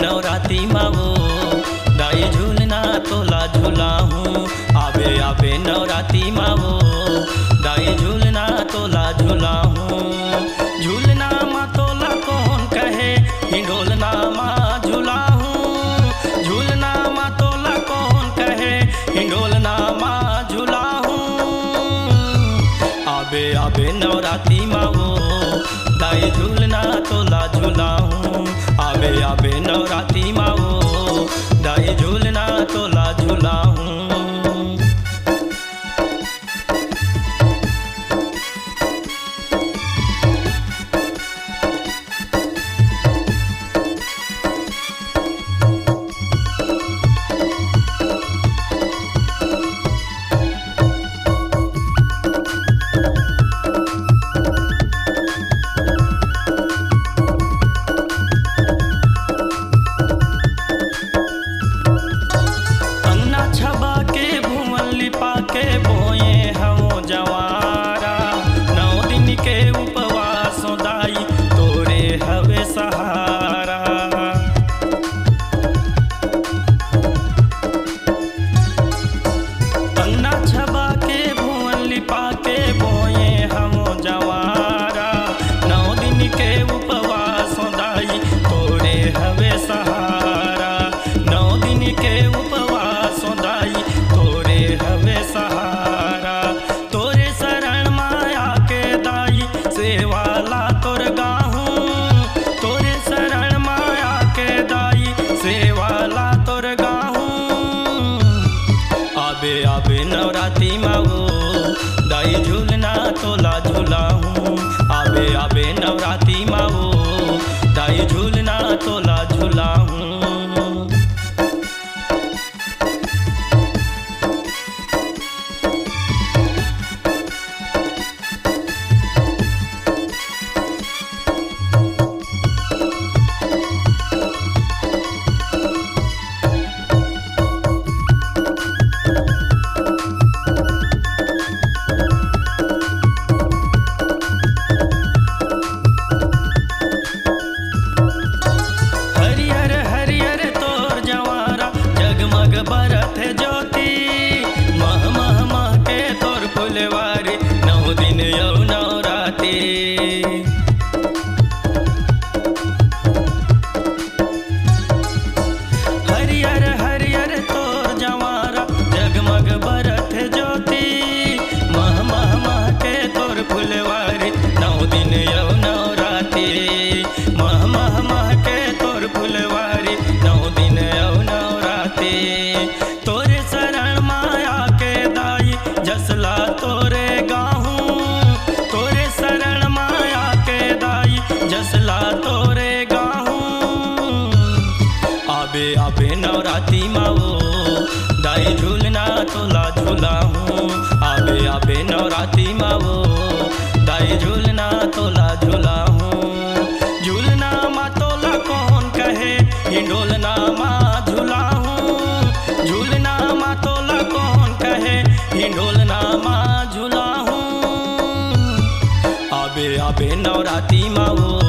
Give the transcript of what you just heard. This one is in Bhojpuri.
नवराती मावो दाई झूलना तोला झूला हूँ। आबे आबे नवराती मावो दाई झूलना तोला झूला हूँ। झूलना मा तोला कौन कहे हिंडोलना मा झूला हूँ। झूलना मा तोला कौन कहे हिंडोलना मा झूला हूँ। आबे आबे नवराती मावो दाई झूलना तोला झूला हूँ। आबे आबे नवराती मावो दाई झूलना तोला झूला हूँ। आबे आबे नवराती मावो दाई झूलना तोला झूला हूँ। आबे आबे नवराती मावो दाई झूलना तोला झूला हूँ। बरत ज्योति मह मह मह के तोर फुलवारी नौ दिन यौ नवराती। हरियर हरियर तोर जवारा जगमग बरत ज्योति मह मह मह के तोर फुलवारी नौ दिन यौ नवराती। मह मह मह के तोर फुलवारी नौ दिन यौ नवराती। तोरे शरण माया के दाई जसला तोरे गाहूँ। तोरे शरण माया के दाई जसला तोरे गाहूँ। आबे आबे नवराती मावो दाई झूलना तोला झूला हूँ। आबे आबे नवराती मावो दाई झूलना तोला झूला हूँ। झूलना मा तोला कौन कहे हिंडोलना मा झूला हूँ। झूलना मा तोला कौन कहे हिंडोलना मा झूला हूँ। आबे आबे नवराती मावो